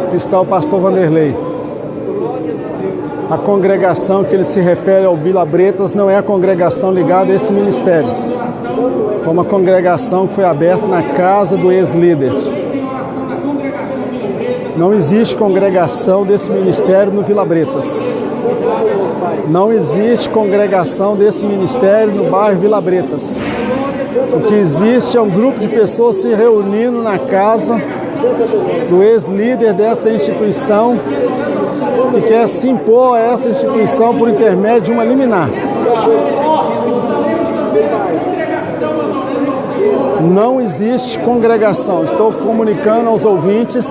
Aqui está o pastor Vanderlei. A congregação que ele se refere ao Vila Bretas não é a congregação ligada a esse ministério. Foi uma congregação que foi aberta na casa do ex-líder. Não existe congregação desse ministério no Vila Bretas. Não existe congregação desse ministério no bairro Vila Bretas. O que existe é um grupo de pessoas se reunindo na casa do ex-líder dessa instituição que quer se impor a essa instituição por intermédio de uma liminar. Não existe congregação. Estou comunicando aos ouvintes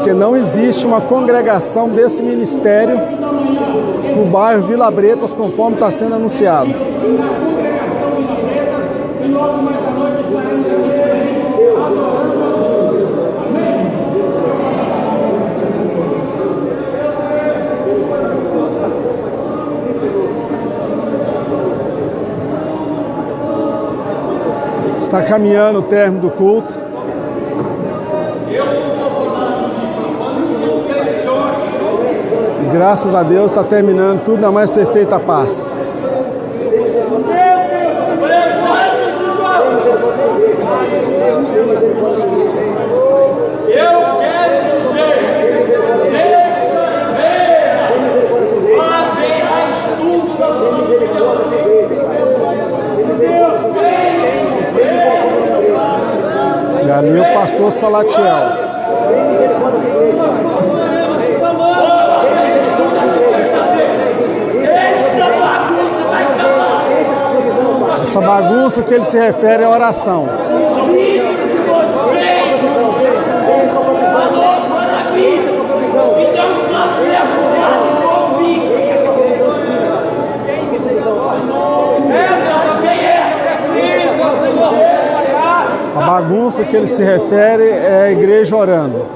que não existe uma congregação desse ministério no bairro Vila Bretas, conforme está sendo anunciado. Está caminhando o término do culto. E graças a Deus está terminando tudo na mais perfeita paz. E ali o pastor Salatiel. Essa bagunça que ele se refere é oração. A bagunça que ele se refere é a igreja orando.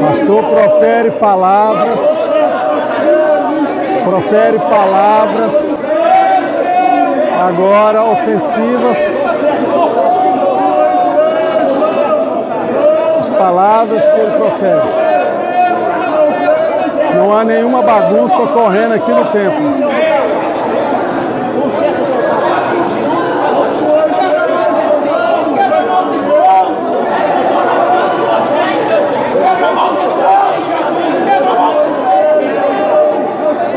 Pastor profere palavras agora ofensivas. As palavras que ele profere. Não há nenhuma bagunça ocorrendo aqui no templo.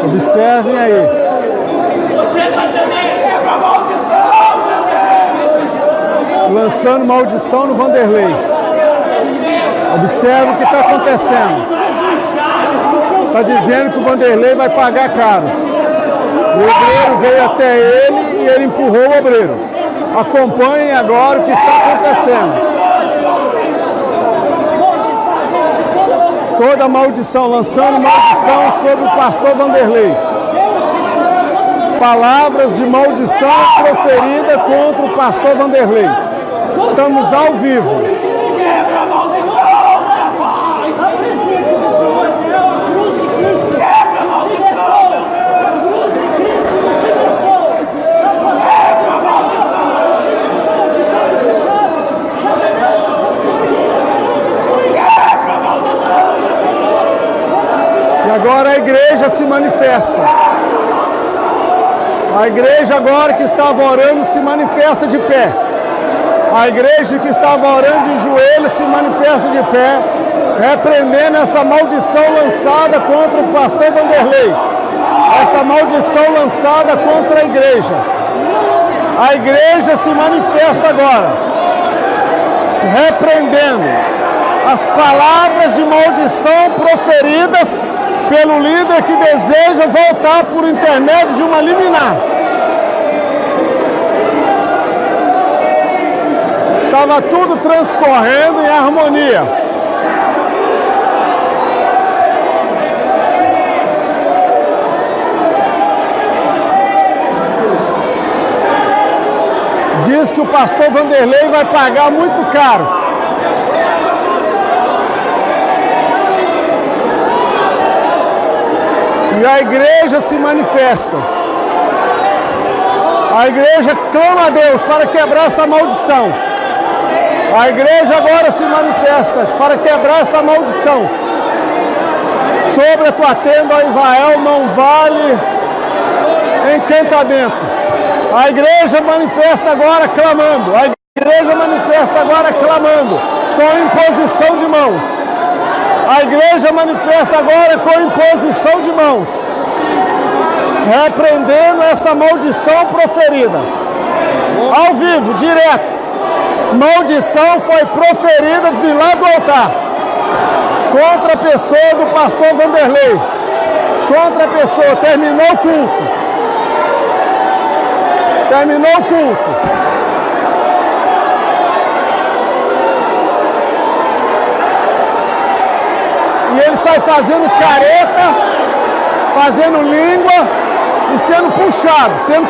Observem aí. Lançando maldição no Vanderlei. Observe o que está acontecendo. Está dizendo que o Vanderlei vai pagar caro. O obreiro veio até ele e ele empurrou o obreiro. Acompanhem agora o que está acontecendo. Toda maldição, lançando maldição sobre o pastor Vanderlei. Palavras de maldição proferida contra o pastor Vanderlei. Estamos ao vivo. Agora a igreja se manifesta. A igreja agora que estava orando se manifesta de pé. A igreja que estava orando de joelhos se manifesta de pé, repreendendo essa maldição lançada contra o pastor Vanderlei. Essa maldição lançada contra a igreja. A igreja se manifesta agora, repreendendo as palavras de maldição proferidas pelo líder que deseja voltar por intermédio de uma liminar. Estava tudo transcorrendo em harmonia. Diz que o pastor Vanderlei vai pagar muito caro. E a igreja se manifesta. A igreja clama a Deus para quebrar essa maldição. A igreja agora se manifesta para quebrar essa maldição. Sobre a tua tenda, ó Israel, não vale encantamento. A igreja manifesta agora clamando. A igreja manifesta agora clamando com imposição de mão. A igreja manifesta agora com imposição de mãos, repreendendo essa maldição proferida. Ao vivo, direto. Maldição foi proferida de lá do altar contra a pessoa do pastor Vanderlei. Contra a pessoa. Terminou o culto. Terminou o culto. E ele sai fazendo careta, fazendo língua e sendo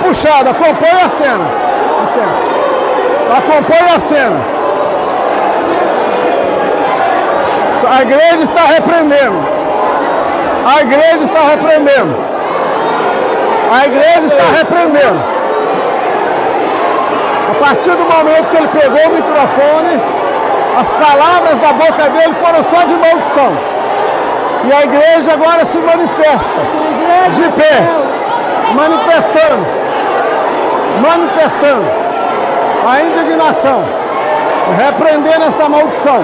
puxado. Acompanhe a cena. Licença. Acompanhe a cena. A igreja está repreendendo. A igreja está repreendendo. A igreja está repreendendo. A partir do momento que ele pegou o microfone, as palavras da boca dele foram só de maldição. E a igreja agora se manifesta, de pé, manifestando a indignação, repreendendo esta maldição.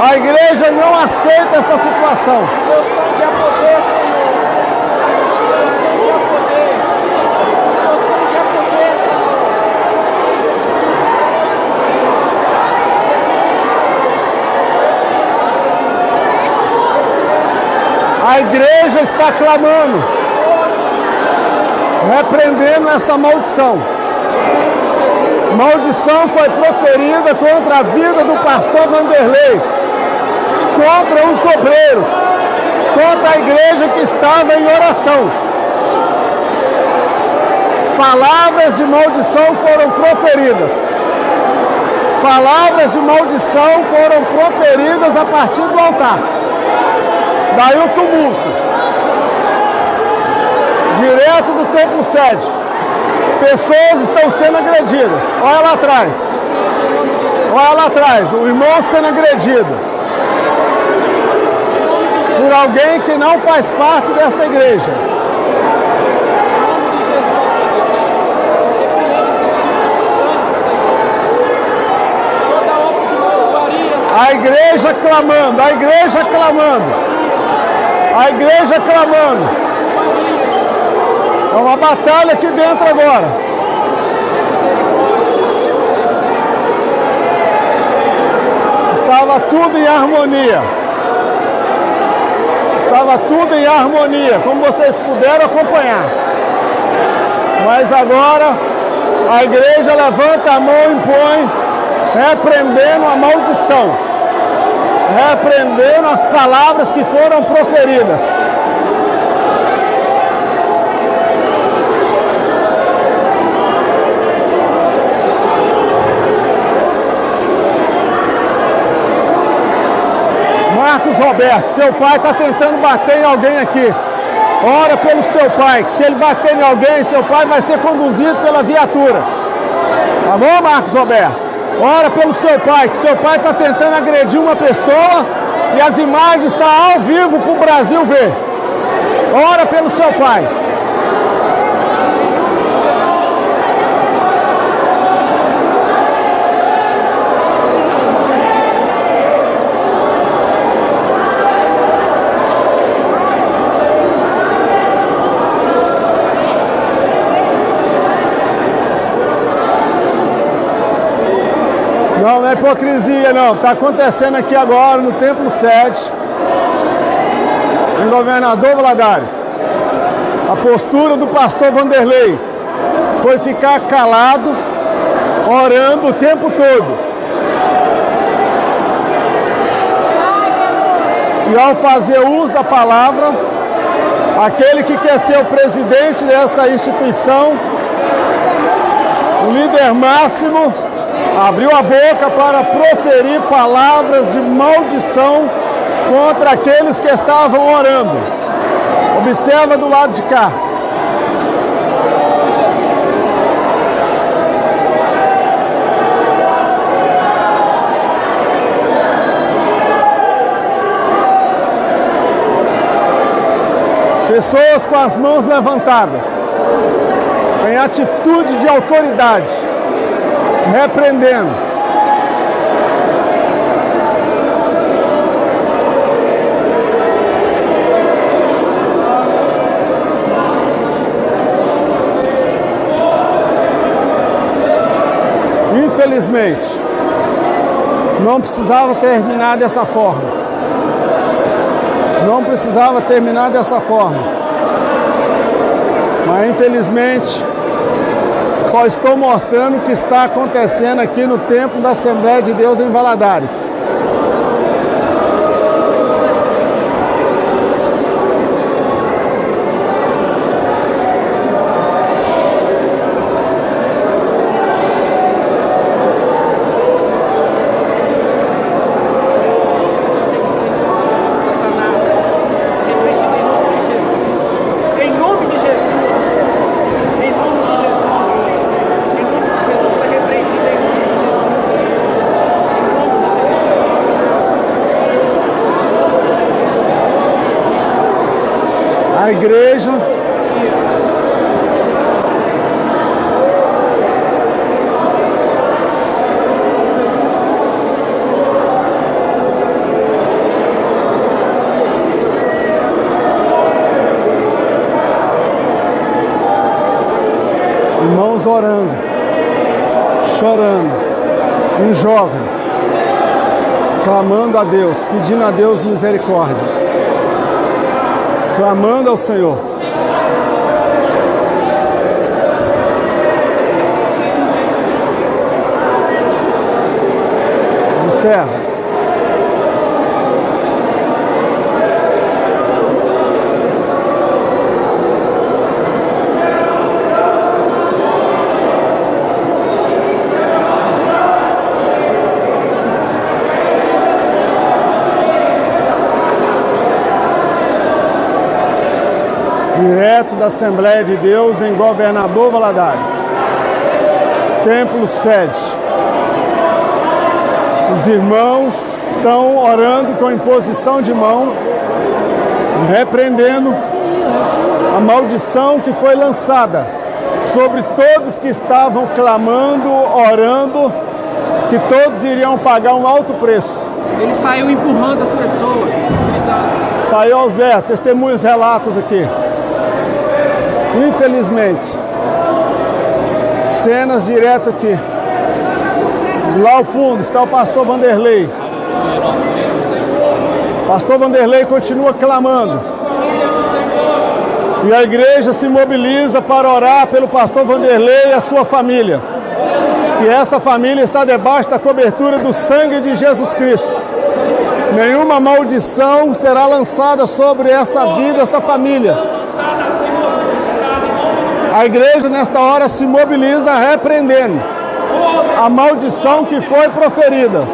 A igreja não aceita esta situação. A igreja está clamando, repreendendo esta maldição. Maldição foi proferida contra a vida do pastor Vanderlei, contra os obreiros, contra a igreja que estava em oração. Palavras de maldição foram proferidas. Palavras de maldição foram proferidas a partir do altar. Daí o tumulto. Direto do templo sede. Pessoas estão sendo agredidas. Olha lá atrás. Olha lá atrás. O irmão sendo agredido. Por alguém que não faz parte desta igreja. A igreja clamando. A igreja clamando. A igreja clamando. É uma batalha aqui dentro agora. Estava tudo em harmonia. Estava tudo em harmonia, como vocês puderam acompanhar. Mas agora a igreja levanta a mão e impõe, repreendendo a maldição. Repreendendo as palavras que foram proferidas. Marcos Roberto, seu pai está tentando bater em alguém aqui. Ora pelo seu pai, que se ele bater em alguém, seu pai vai ser conduzido pela viatura. Tá bom, Marcos Roberto? Ora pelo seu pai, que seu pai está tentando agredir uma pessoa e as imagens estão ao vivo para o Brasil ver. Ora pelo seu pai. Não, não é hipocrisia não, está acontecendo aqui agora no templo sede, em Governador Valadares. A postura do pastor Vanderlei foi ficar calado, orando o tempo todo. E ao fazer uso da palavra, aquele que quer ser o presidente dessa instituição, o líder máximo, abriu a boca para proferir palavras de maldição contra aqueles que estavam orando. Observa do lado de cá. Pessoas com as mãos levantadas, em atitude de autoridade, repreendendo. Infelizmente, não precisava terminar dessa forma. Não precisava terminar dessa forma. Mas infelizmente, só estou mostrando o que está acontecendo aqui no templo da Assembleia de Deus em Valadares. A igreja irmãos orando, chorando, um jovem clamando a Deus, pedindo a Deus misericórdia, clamando ao Senhor. Observa. Direto da Assembleia de Deus em Governador Valadares, templo sede. Os irmãos estão orando com imposição de mão, repreendendo a maldição que foi lançada sobre todos que estavam clamando, orando, que todos iriam pagar um alto preço. Ele saiu empurrando as pessoas. Saiu, Alberto, testemunhos, relatos aqui. Infelizmente, cenas direto aqui. Lá ao fundo está o pastor Vanderlei. Pastor Vanderlei continua clamando. E a igreja se mobiliza para orar pelo pastor Vanderlei e a sua família. Que essa família está debaixo da cobertura do sangue de Jesus Cristo. Nenhuma maldição será lançada sobre essa vida, esta família. A igreja nesta hora se mobiliza repreendendo a maldição que foi proferida.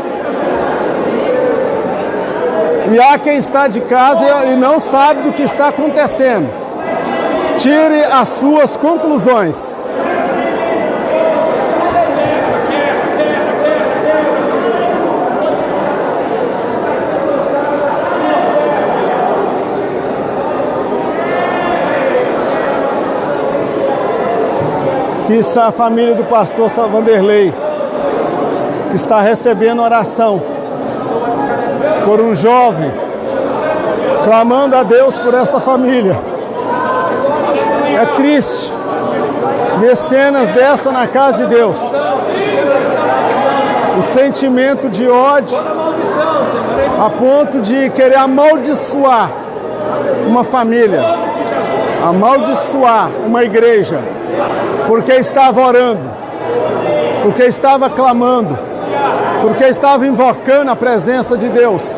E há quem está de casa e não sabe do que está acontecendo. Tire as suas conclusões. Que a família do pastor Vanderlei, que está recebendo oração por um jovem, clamando a Deus por esta família. É triste ver cenas dessa na casa de Deus. O sentimento de ódio a ponto de querer amaldiçoar uma família, amaldiçoar uma igreja, porque estava orando, porque estava clamando, porque estava invocando a presença de Deus.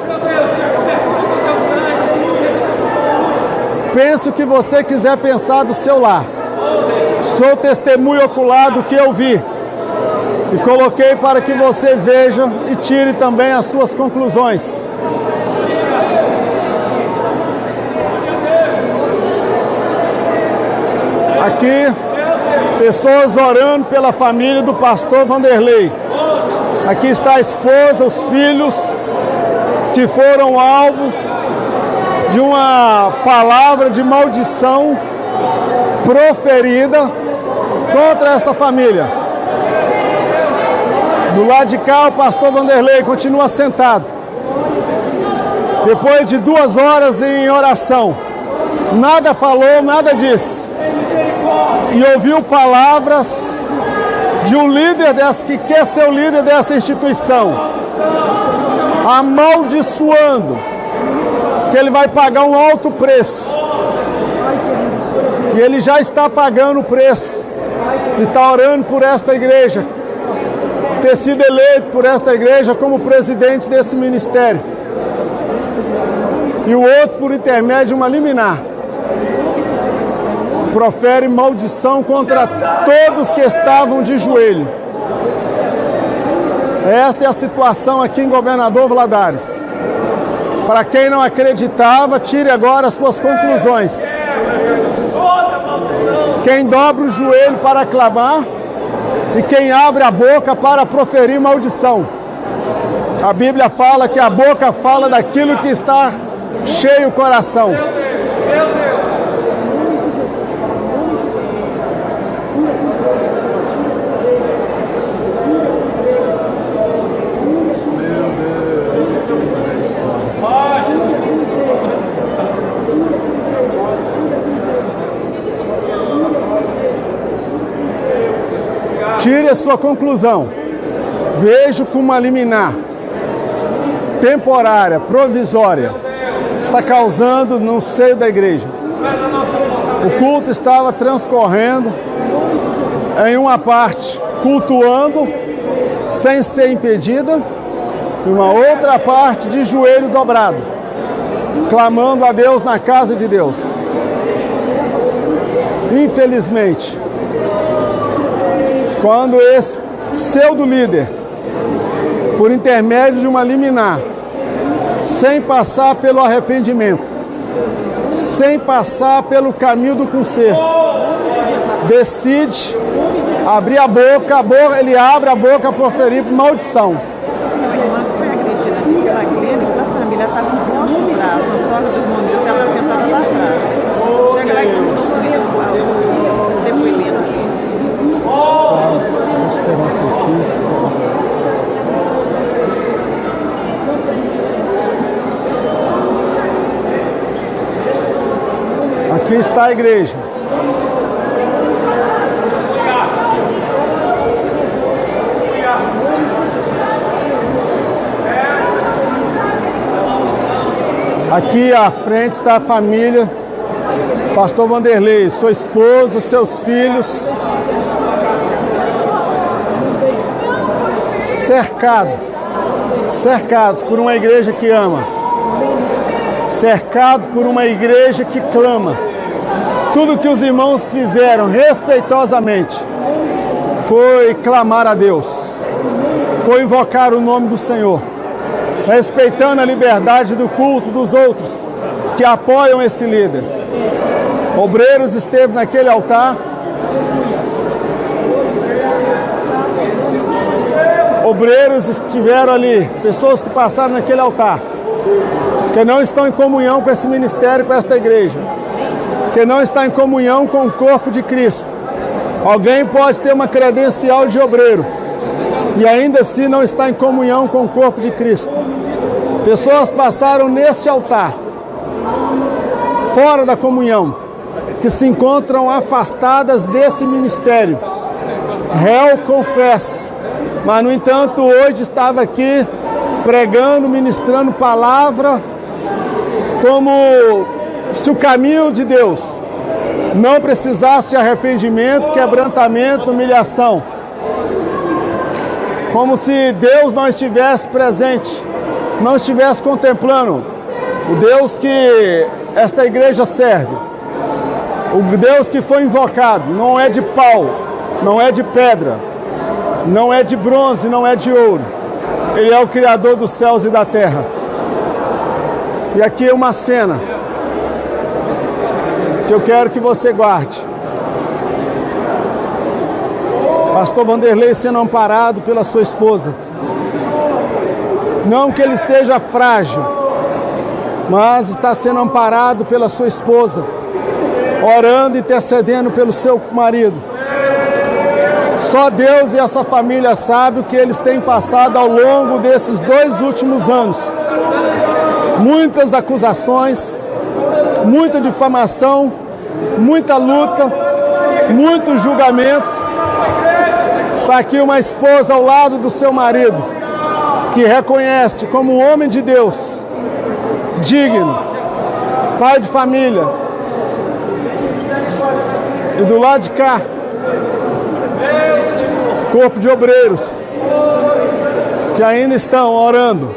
Pense o que você quiser pensar do seu lar. Sou testemunho ocular do que eu vi. E coloquei para que você veja e tire também as suas conclusões. Aqui, pessoas orando pela família do pastor Vanderlei. Aqui está a esposa, os filhos que foram alvos de uma palavra de maldição proferida contra esta família. Do lado de cá, o pastor Vanderlei continua sentado. Depois de 2 horas em oração, nada falou, nada disse. E ouviu palavras de um líder que quer ser o líder dessa instituição, amaldiçoando que ele vai pagar um alto preço. E ele já está pagando o preço de estar orando por esta igreja, ter sido eleito por esta igreja como presidente desse ministério. E o outro por intermédio de uma liminar. Profere maldição contra todos que estavam de joelho. Esta é a situação aqui em Governador Valadares. Para quem não acreditava, tire agora as suas conclusões. Quem dobra o joelho para clamar e quem abre a boca para proferir maldição. A Bíblia fala que a boca fala daquilo que está cheio o coração. Tire a sua conclusão. Vejo como uma liminar temporária, provisória, está causando no seio da igreja. O culto estava transcorrendo em uma parte cultuando, sem ser impedida, e uma outra parte de joelho dobrado, clamando a Deus na casa de Deus. Infelizmente, quando esse pseudo-líder, por intermédio de uma liminar, sem passar pelo arrependimento, sem passar pelo caminho do conserto, decide abrir a boca, ele abre a boca a proferir maldição. A irmã foi agredida aqui pela clínica, a família está com um rosto de braço, a sogra do irmão Nilson, ela está sentada lá atrás. Chega lá e todo mundo comigo o depoimento aqui. Vamos esperar um pouquinho. Aqui está a igreja. Aqui à frente está a família, pastor Vanderlei, sua esposa, seus filhos, cercados por uma igreja que ama, cercado por uma igreja que clama. Tudo que os irmãos fizeram respeitosamente foi clamar a Deus, foi invocar o nome do Senhor, respeitando a liberdade do culto dos outros que apoiam esse líder. Obreiros esteve naquele altar, obreiros estiveram ali, pessoas que passaram naquele altar, que não estão em comunhão com esse ministério, com esta igreja, que não está em comunhão com o corpo de Cristo. Alguém pode ter uma credencial de obreiro e ainda assim não está em comunhão com o corpo de Cristo. Pessoas passaram neste altar, fora da comunhão, que se encontram afastadas desse ministério. Réu, confesso, mas no entanto hoje estava aqui pregando, ministrando palavra, como se o caminho de Deus não precisasse de arrependimento, quebrantamento, humilhação. Como se Deus não estivesse presente, não estivesse contemplando. O Deus que esta igreja serve. O Deus que foi invocado não é de pau, não é de pedra, não é de bronze, não é de ouro. Ele é o Criador dos céus e da terra. E aqui é uma cena que eu quero que você guarde. Pastor Vanderlei sendo amparado pela sua esposa. Não que ele seja frágil, mas está sendo amparado pela sua esposa, orando e intercedendo pelo seu marido. Só Deus e essa família sabem o que eles têm passado ao longo desses 2 últimos anos. Muitas acusações, muita difamação, muita luta, muito julgamento. Está aqui uma esposa ao lado do seu marido, que reconhece como um homem de Deus, digno, pai de família. E do lado de cá, corpo de obreiros, que ainda estão orando,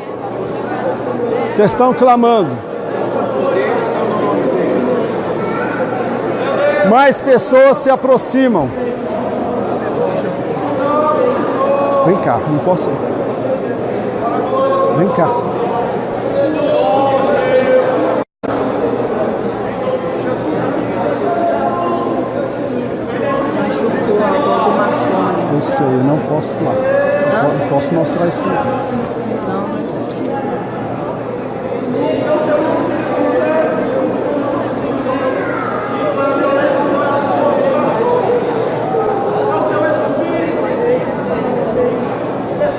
que estão clamando. Mais pessoas se aproximam. Vem cá, não posso. Vem cá. Eu sei, eu não posso ir lá. Não posso mostrar isso não.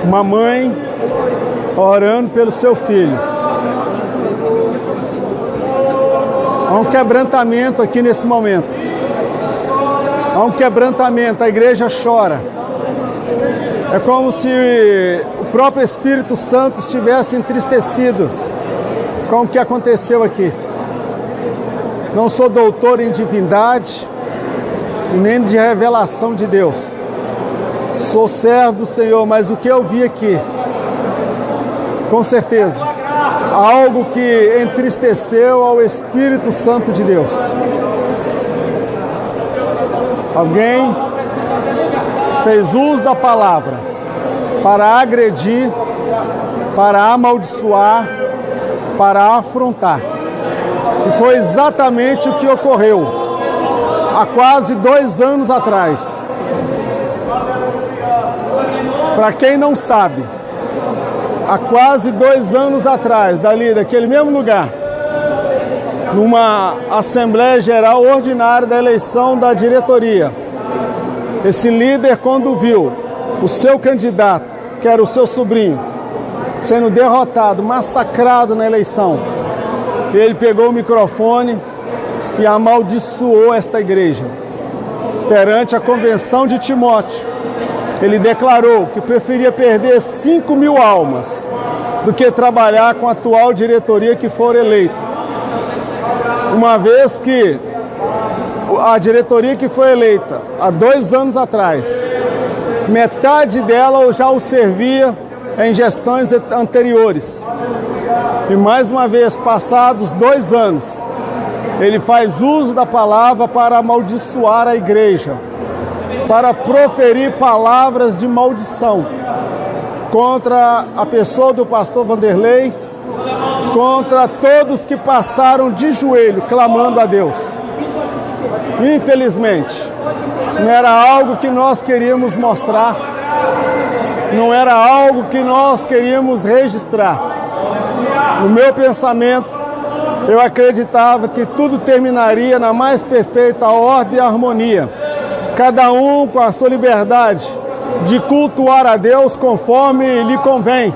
Uma mãe orando pelo seu filho. Há um quebrantamento aqui nesse momento. Há um quebrantamento, a igreja chora. É como se o próprio Espírito Santo estivesse entristecido com o que aconteceu aqui. Não sou doutor em divindade e nem de revelação de Deus. Sou servo do Senhor, mas o que eu vi aqui, com certeza, algo que entristeceu ao Espírito Santo de Deus. Alguém fez uso da palavra para agredir, para amaldiçoar, para afrontar. E foi exatamente o que ocorreu há quase 2 anos atrás. Para quem não sabe, há quase 2 anos atrás, dali, daquele mesmo lugar, numa Assembleia Geral Ordinária da eleição da diretoria, esse líder, quando viu o seu candidato, que era o seu sobrinho, sendo derrotado, massacrado na eleição, ele pegou o microfone e amaldiçoou esta igreja. Perante a convenção de Timóteo, ele declarou que preferia perder 5.000 almas do que trabalhar com a atual diretoria que for eleita. Uma vez que a diretoria que foi eleita há 2 anos atrás, metade dela já o servia em gestões anteriores. E mais uma vez, passados 2 anos, ele faz uso da palavra para amaldiçoar a igreja, para proferir palavras de maldição contra a pessoa do pastor Vanderlei, contra todos que passaram de joelho clamando a Deus. Infelizmente, não era algo que nós queríamos mostrar, não era algo que nós queríamos registrar. No meu pensamento, eu acreditava que tudo terminaria na mais perfeita ordem e harmonia, cada um com a sua liberdade de cultuar a Deus conforme lhe convém.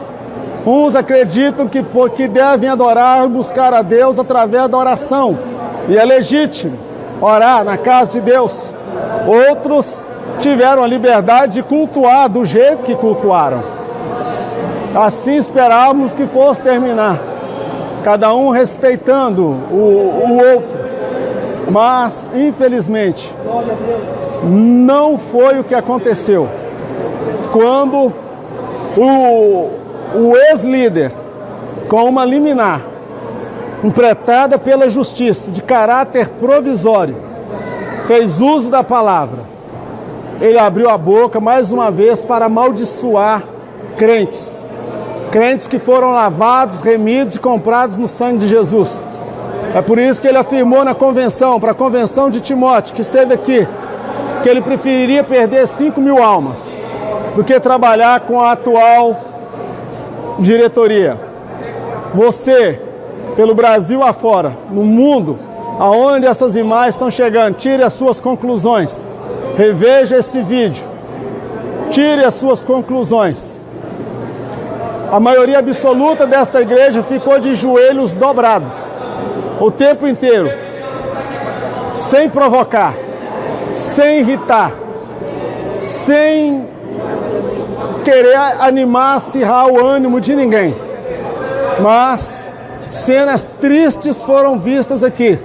Uns acreditam que devem adorar, buscar a Deus através da oração, e é legítimo orar na casa de Deus. Outros tiveram a liberdade de cultuar do jeito que cultuaram. Assim esperávamos que fosse terminar, cada um respeitando o outro. Mas, infelizmente, não foi o que aconteceu. Quando o ex-líder, com uma liminar, empreitada pela justiça, de caráter provisório, fez uso da palavra. Ele abriu a boca mais uma vez para amaldiçoar crentes. Crentes que foram lavados, remidos e comprados no sangue de Jesus. É por isso que ele afirmou na convenção, para a convenção de Timóteo, que esteve aqui, que ele preferiria perder 5.000 almas do que trabalhar com a atual diretoria. Você, pelo Brasil afora, no mundo, aonde essas imagens estão chegando, tire as suas conclusões. Reveja esse vídeo. Tire as suas conclusões. A maioria absoluta desta igreja ficou de joelhos dobrados o tempo inteiro, sem provocar, sem irritar, sem querer animar, acirrar o ânimo de ninguém. Mas cenas tristes foram vistas aqui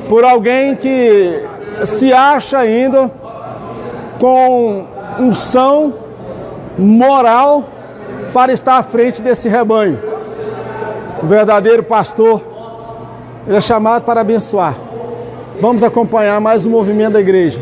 por alguém que se acha ainda com unção moral para estar à frente desse rebanho. O verdadeiro pastor, ele é chamado para abençoar. Vamos acompanhar mais um movimento da igreja.